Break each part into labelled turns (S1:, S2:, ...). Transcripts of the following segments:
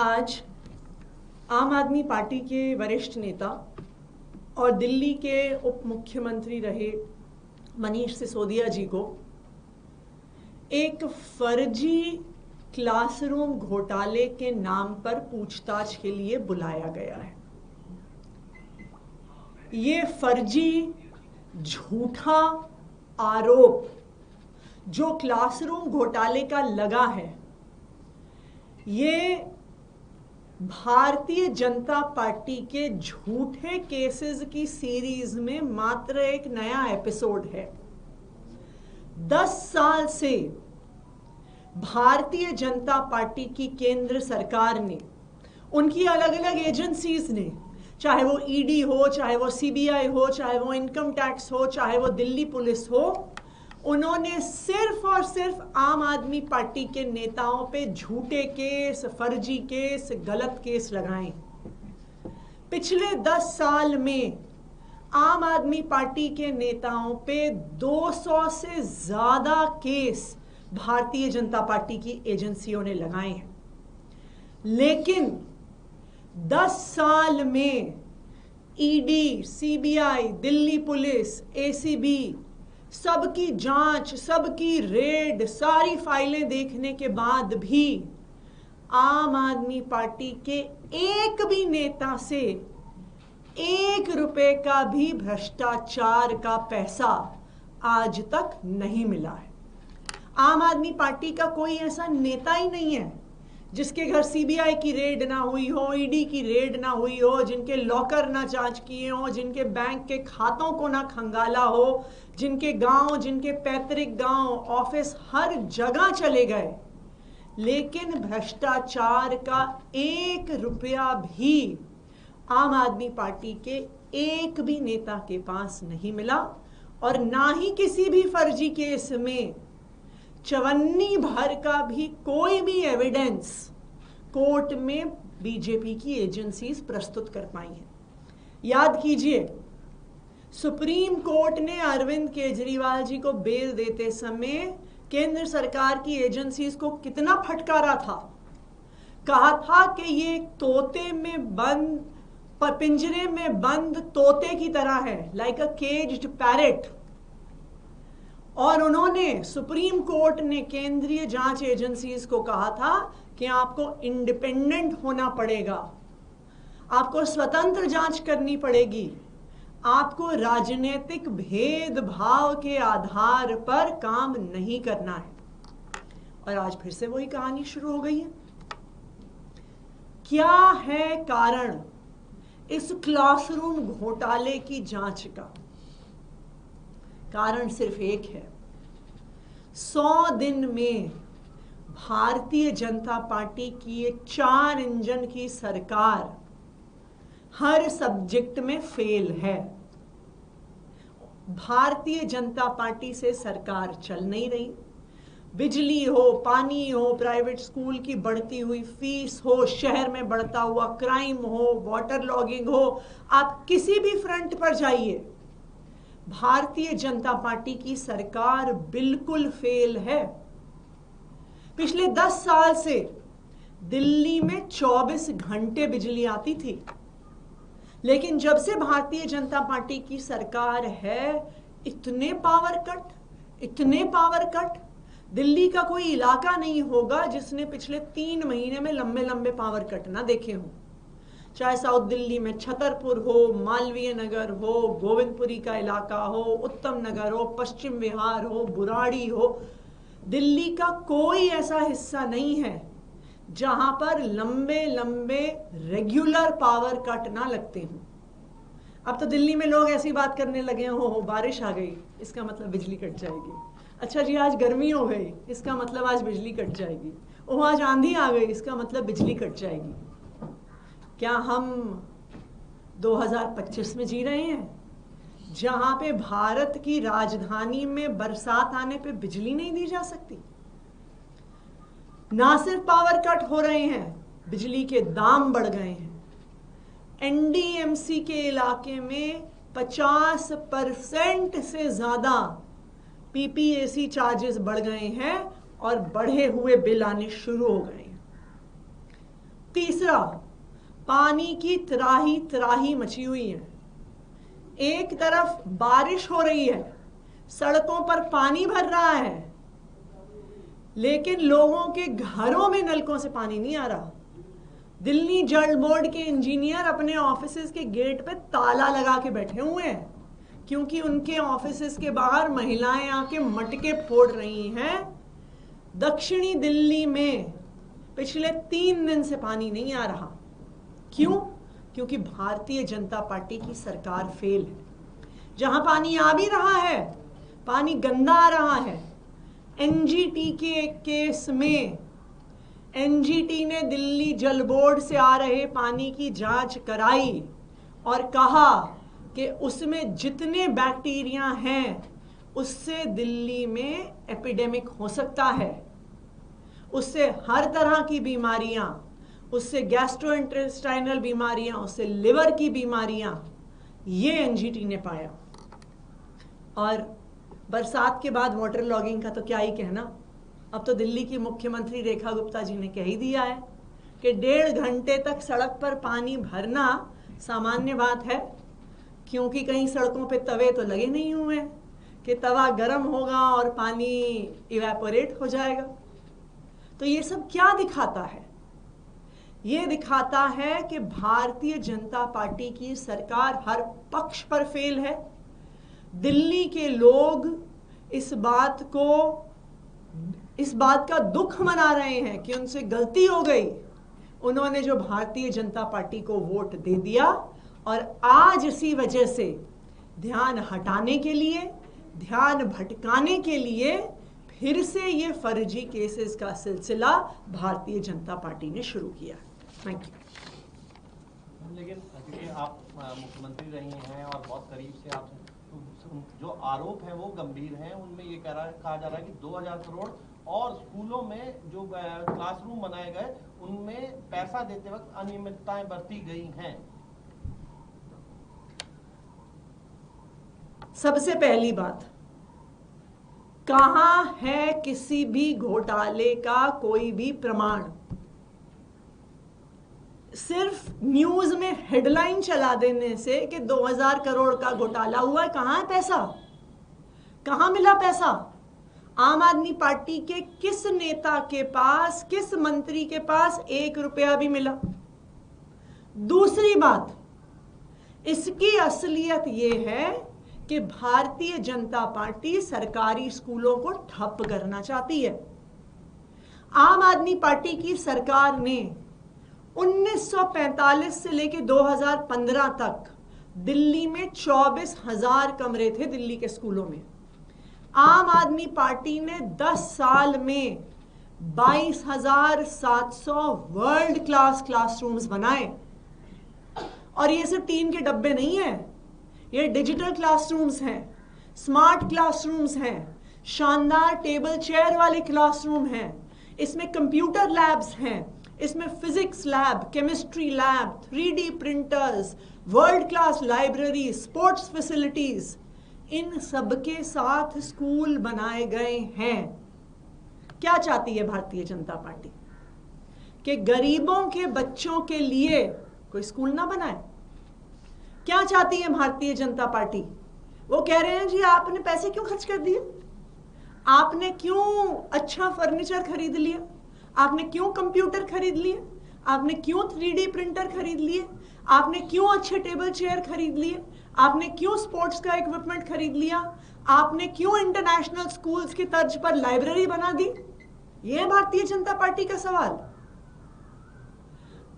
S1: आज आम आदमी पार्टी के वरिष्ठ नेता और दिल्ली के उप मुख्यमंत्री रहे मनीष सिसोदिया जी को एक फर्जी क्लासरूम घोटाले के नाम पर पूछताछ के लिए बुलाया गया है। ये फर्जी झूठा आरोप जो क्लासरूम घोटाले का लगा है, ये भारतीय जनता पार्टी के झूठे केसेस की सीरीज में मात्र एक नया एपिसोड है। 10 साल से भारतीय जनता पार्टी की केंद्र सरकार ने, उनकी अलग अलग एजेंसीज ने, चाहे वो ईडी हो, चाहे वो सीबीआई हो, चाहे वो इनकम टैक्स हो, चाहे वो दिल्ली पुलिस हो, उन्होंने सिर्फ और सिर्फ आम आदमी पार्टी के नेताओं पे झूठे केस, फर्जी केस, गलत केस लगाए। पिछले 10 साल में आम आदमी पार्टी के नेताओं पे 200 से ज्यादा केस भारतीय जनता पार्टी की एजेंसियों ने लगाए हैं। लेकिन 10 साल में ED, CBI, Delhi police, ACB, सबकी जांच, सबकी रेड, सारी फाइलें देखने के बाद भी आम आदमी पार्टी के एक भी नेता से 1 रुपए का भी भ्रष्टाचार का पैसा आज तक नहीं मिला है। आम आदमी पार्टी का कोई ऐसा नेता ही नहीं है जिसके घर सीबीआई की रेड ना हुई हो, ईडी की रेड ना हुई हो, जिनके लॉकर ना जांच किए हो, जिनके बैंक के खातों को ना खंगाला हो, जिनके गांव, जिनके पैतृक गांव, ऑफिस, हर जगह चले गए, लेकिन भ्रष्टाचार का 1 रुपया भी आम आदमी पार्टी के एक भी नेता के पास नहीं मिला। और ना ही किसी भी फर्जी केस में चवन्नी भर का भी कोई भी एविडेंस कोर्ट में बीजेपी की एजेंसीज प्रस्तुत कर पाई हैं। याद कीजिए, सुप्रीम कोर्ट ने अरविंद केजरीवाल जी को बेल देते समय केंद्र सरकार की एजेंसीज को कितना फटकारा था। कहा था कि ये तोते में बंद, पिंजरे में बंद तोते की तरह है, लाइक अ केज्ड पैरेट। और उन्होंने, सुप्रीम कोर्ट ने केंद्रीय जांच एजेंसीज को कहा था कि आपको इंडिपेंडेंट होना पड़ेगा, आपको स्वतंत्र जांच करनी पड़ेगी, आपको राजनीतिक भेदभाव के आधार पर काम नहीं करना है। और आज फिर से वही कहानी शुरू हो गई है। क्या है कारण इस क्लासरूम घोटाले की जांच का? कारण सिर्फ एक है। 100 दिन में भारतीय जनता पार्टी की एक 4 इंजन की सरकार हर सब्जेक्ट में फेल है। भारतीय जनता पार्टी से सरकार चल नहीं रही। बिजली हो, पानी हो, प्राइवेट स्कूल की बढ़ती हुई फीस हो, शहर में बढ़ता हुआ क्राइम हो, वाटर लॉगिंग हो, आप किसी भी फ्रंट पर जाइए, भारतीय जनता पार्टी की सरकार बिल्कुल फेल है। पिछले 10 साल से दिल्ली में 24 घंटे बिजली आती थी, लेकिन जब से भारतीय जनता पार्टी की सरकार है, इतने पावर कट, दिल्ली का कोई इलाका नहीं होगा जिसने पिछले 3 महीने में लंबे लंबे पावर कट ना देखे हों। चाहे साउथ दिल्ली में छतरपुर हो, मालवीय नगर हो, गोविंदपुरी का इलाका हो, उत्तम नगर हो, पश्चिम विहार हो, बुराड़ी हो, दिल्ली का कोई ऐसा हिस्सा नहीं है जहां पर लंबे लंबे रेगुलर पावर कट ना लगते हों। अब तो दिल्ली में लोग ऐसी बात करने लगे हैं, हो बारिश आ गई इसका मतलब बिजली कट जाएगी। अच्छा जी, आज गर्मी हो गई इसका मतलब आज बिजली कट जाएगी। ओह, आज आंधी आ गई इसका मतलब बिजली कट जाएगी। क्या हम 2025 में जी रहे हैं जहां पे भारत की राजधानी में बरसात आने पे बिजली नहीं दी जा सकती? ना सिर्फ पावर कट हो रहे हैं, बिजली के दाम बढ़ गए हैं। एनडीएमसी के इलाके में 50% से ज्यादा पीपीएसी चार्जेस बढ़ गए हैं और बढ़े हुए बिल आने शुरू हो गए हैं। तीसरा, पानी की त्राही त्राही मची हुई है। एक तरफ बारिश हो रही है, सड़कों पर पानी भर रहा है, लेकिन लोगों के घरों में नलकों से पानी नहीं आ रहा। दिल्ली जल बोर्ड के इंजीनियर अपने ऑफिसेज के गेट पे ताला लगा के बैठे हुए हैं, क्योंकि उनके ऑफिसेज के बाहर महिलाएं आके मटके फोड़ रही हैं। दक्षिणी दिल्ली में पिछले 3 दिन से पानी नहीं आ रहा। क्यों? क्योंकि भारतीय जनता पार्टी की सरकार फेल है। जहां पानी आ भी रहा है, पानी गंदा आ रहा है। एनजीटी के एक केस में एनजीटी ने दिल्ली जल बोर्ड से आ रहे पानी की जांच कराई और कहा कि उसमें जितने बैक्टीरिया हैं उससे दिल्ली में एपिडेमिक हो सकता है, उससे हर तरह की बीमारियां, उससे गैस्ट्रोइंटेस्टाइनल बीमारियां, उससे लिवर की बीमारियां, ये एनजीटी ने पाया। और बरसात के बाद वाटर लॉगिंग का तो क्या ही कहना। अब तो दिल्ली की मुख्यमंत्री रेखा गुप्ता जी ने कह ही दिया है कि 1.5 घंटे तक सड़क पर पानी भरना सामान्य बात है, क्योंकि कहीं सड़कों पे तवे तो लगे नहीं हुए हैं कि तवा गर्म होगा और पानी इवेपोरेट हो जाएगा। तो ये सब क्या दिखाता है? ये दिखाता है कि भारतीय जनता पार्टी की सरकार हर पक्ष पर फेल है। दिल्ली के लोग इस बात का दुख मना रहे हैं कि उनसे गलती हो गई, उन्होंने जो भारतीय जनता पार्टी को वोट दे दिया, और आज इसी वजह से ध्यान हटाने के लिए, ध्यान भटकाने के लिए फिर से ये फर्जी केसेस का सिलसिला भारतीय जनता पार्टी ने शुरू किया। Thank you.
S2: लेकिन क्योंकि आप मुख्यमंत्री रही हैं और बहुत करीब से आप, जो आरोप हैं वो गंभीर हैं। उनमें ये कहा जा रहा है कि 2000 करोड़ और स्कूलों में जो क्लासरूम बनाए गए उनमें पैसा देते वक्त अनियमितताएं बरती गई हैं।
S1: सबसे पहली बात, कहां है किसी भी घोटाले का कोई भी प्रमाण? सिर्फ न्यूज में हेडलाइन चला देने से कि 2000 करोड़ का घोटाला हुआ है, कहां है पैसा? कहां मिला पैसा? आम आदमी पार्टी के किस नेता के पास, किस मंत्री के पास 1 रुपया भी मिला? दूसरी बात, इसकी असलियत यह है कि भारतीय जनता पार्टी सरकारी स्कूलों को ठप करना चाहती है। आम आदमी पार्टी की सरकार ने 1945 से लेकर 2015 तक दिल्ली में 24,000 कमरे थे दिल्ली के स्कूलों में। आम आदमी पार्टी ने 10 साल में 22,700 वर्ल्ड क्लास क्लासरूम्स बनाए। और ये सिर्फ टीन के डब्बे नहीं है, ये डिजिटल क्लासरूम्स हैं, स्मार्ट क्लासरूम्स हैं, शानदार टेबल चेयर वाले क्लासरूम हैं, इसमें कंप्यूटर लैब्स हैं, इसमें physics lab, chemistry lab, 3D printers, world class library, sports facilities, इन सबके साथ स्कूल बनाए गए हैं। क्या चाहती है भारतीय जनता पार्टी? कि गरीबों के बच्चों के लिए कोई स्कूल ना बनाए? क्या चाहती है भारतीय जनता पार्टी? वो कह रहे हैं जी आपने पैसे क्यों खर्च कर दिए, आपने क्यों अच्छा फर्नीचर खरीद लिया, आपने क्यों कंप्यूटर खरीद लिए, आपने क्यों 3D प्रिंटर खरीद लिए, आपने क्यों अच्छे टेबल चेयर खरीद लिए, आपने क्यों स्पोर्ट्स का इक्विपमेंट खरीद लिया, आपने क्यों इंटरनेशनल स्कूल्स की तर्ज पर लाइब्रेरी बना दी? यह है भारतीय जनता पार्टी का सवाल।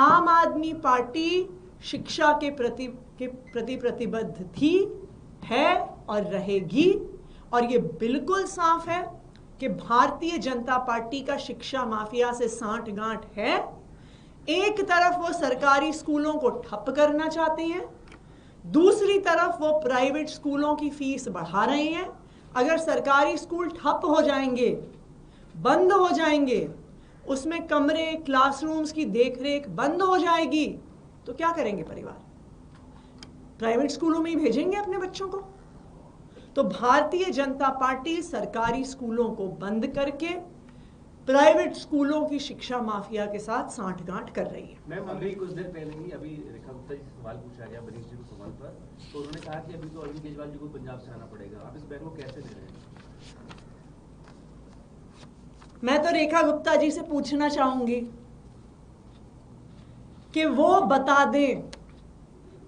S1: आम आदमी पार्टी शिक्षा के प्रति प्रतिबद्ध थी, है और रहेगी। और ये बिल्कुल साफ है कि भारतीय जनता पार्टी का शिक्षा माफिया से सांठगांठ है। एक तरफ वो सरकारी स्कूलों को ठप करना चाहते हैं, दूसरी तरफ वो प्राइवेट स्कूलों की फीस बढ़ा रहे हैं। अगर सरकारी स्कूल ठप हो जाएंगे, बंद हो जाएंगे, उसमें कमरे, क्लासरूम्स की देखरेख बंद हो जाएगी, तो क्या करेंगे परिवार? प्राइवेट स्कूलों में ही भेजेंगे अपने बच्चों को। तो भारतीय जनता पार्टी सरकारी स्कूलों को बंद करके प्राइवेट स्कूलों की शिक्षा माफिया के साथ सांठगांठ कर रही है।
S3: मैम, अभी कुछ देर पहले ही अभी रेखा गुप्ता जी से सवाल पूछा गया मनीष जी को सवाल पर, तो उन्होंने कहा कि अभी तो अरविंद केजरीवाल जी को पंजाब से आना पड़ेगा। आप इस बैन को कैसे ले रहे हैं?
S1: मैं तो रेखा गुप्ता जी से पूछना चाहूंगी कि वो बता दें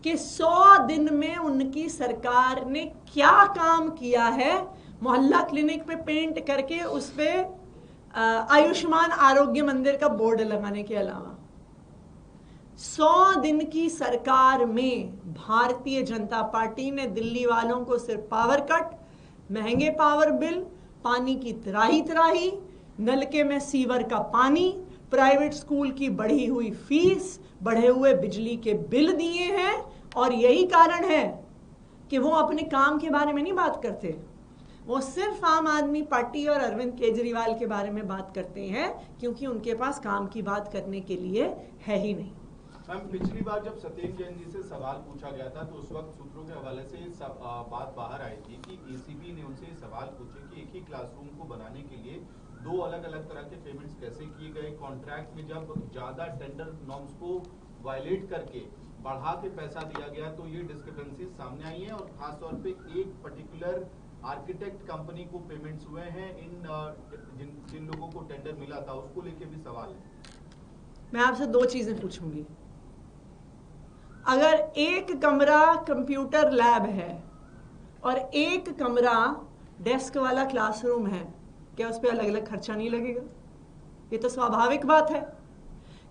S1: कि 100 दिन में उनकी सरकार ने क्या काम किया है मोहल्ला क्लिनिक पे पेंट करके उस पे आयुष्मान आरोग्य मंदिर का बोर्ड लगाने के अलावा। 100 दिन की सरकार में भारतीय जनता पार्टी ने दिल्ली वालों को सिर्फ पावर कट, महंगे पावर बिल, पानी की त्राही त्राही, नलके में सीवर का पानी, प्राइवेट स्कूल की बढ़ी हुई फीस, बढ़े हुए बिजली के बिल दिए हैं। और यही कारण है कि वो अपने काम के बारे में नहीं बात करते, वो सिर्फ आम आदमी पार्टी और अरविंद केजरीवाल के बारे में बात करते हैं, क्योंकि उनके पास काम की बात करने के लिए है ही नहीं।
S4: मैम, पिछली बार जब सत्येंद्र जैन जी से सवाल पूछा गया था तो उस वक्त सूत्रों के हवाले से बात बाहर आई थी कि एसीबी ने उनसे सवाल पूछे कि एक ही क्लासरूम को बनाने के लिए 2 अलग अलग तरह के पेमेंट्स कैसे किए गए, कॉन्ट्रैक्ट में जब ज्यादा टेंडर नॉर्म्स को वायलेट करके बढ़ा के पैसा दिया गया तो ये डिस्क्रिपेंसीज सामने आई हैं। और खासतौर पे एक पर्टिकुलर आर्किटेक्ट कंपनी को पेमेंट्स हुए हैं, जिन लोगों को टेंडर मिला था उसको लेके भी सवाल है।
S1: मैं आपसे 2 चीजें पूछूंगी। अगर एक कमरा कंप्यूटर लैब है और एक कमरा डेस्क वाला क्लासरूम है, क्या उस पर अलग अलग खर्चा नहीं लगेगा? ये तो स्वाभाविक बात है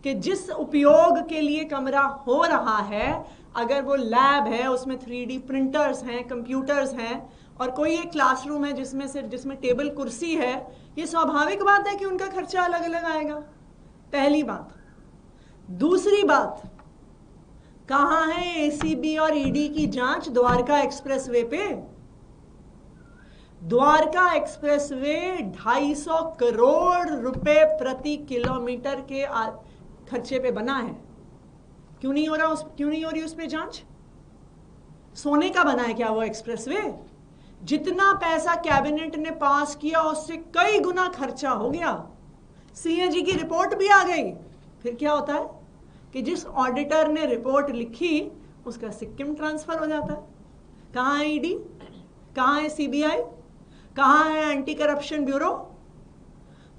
S1: कि जिस उपयोग के लिए कमरा हो रहा है, अगर वो लैब है, उसमें 3D प्रिंटर्स हैं, कंप्यूटर्स हैं, और कोई एक क्लासरूम है जिसमें टेबल कुर्सी है, ये स्वाभाविक बात है कि उनका खर्चा अलग अलग आएगा। पहली बात। दूसरी बात, कहां है एसीबी और ईडी की जांच द्वारका एक्सप्रेसवे पे? द्वारका एक्सप्रेसवे 250 करोड़ रुपए प्रति किलोमीटर के खर्चे पे बना है। क्यों नहीं हो रही उस पे जांच? सोने का बना है क्या वो एक्सप्रेसवे? जितना पैसा कैबिनेट ने पास किया उससे कई गुना खर्चा हो गया। सीएजी की रिपोर्ट भी आ गई। फिर क्या होता है कि जिस ऑडिटर ने रिपोर्ट लिखी उसका सिक्किम ट्रांसफर हो जाता है। कहां है ईडी? कहां है सीबीआई? कहां है एंटी करप्शन ब्यूरो?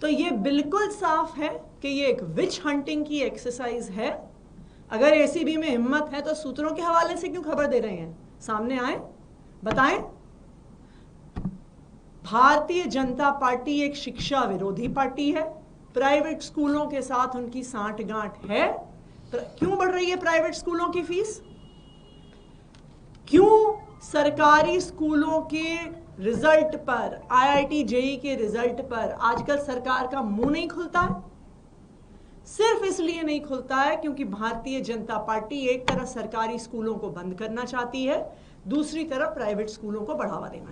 S1: तो ये बिल्कुल साफ है कि ये एक विच हंटिंग की एक्सरसाइज है। अगर एसीबी में हिम्मत है तो सूत्रों के हवाले से क्यों खबर दे रहे हैं? सामने आए, बताएं। भारतीय जनता पार्टी एक शिक्षा विरोधी पार्टी है। प्राइवेट स्कूलों के साथ उनकी सांठगांठ है। क्यों बढ़ रही है प्राइवेट स्कूलों की फीस? क्यों सरकारी स्कूलों के रिजल्ट पर, आईआईटी जेईई के रिजल्ट पर आजकल सरकार का मुंह नहीं खुलता है? सिर्फ इसलिए नहीं खुलता है क्योंकि भारतीय जनता पार्टी एक तरफ सरकारी स्कूलों को बंद करना चाहती है, दूसरी तरफ प्राइवेट स्कूलों को बढ़ावा देना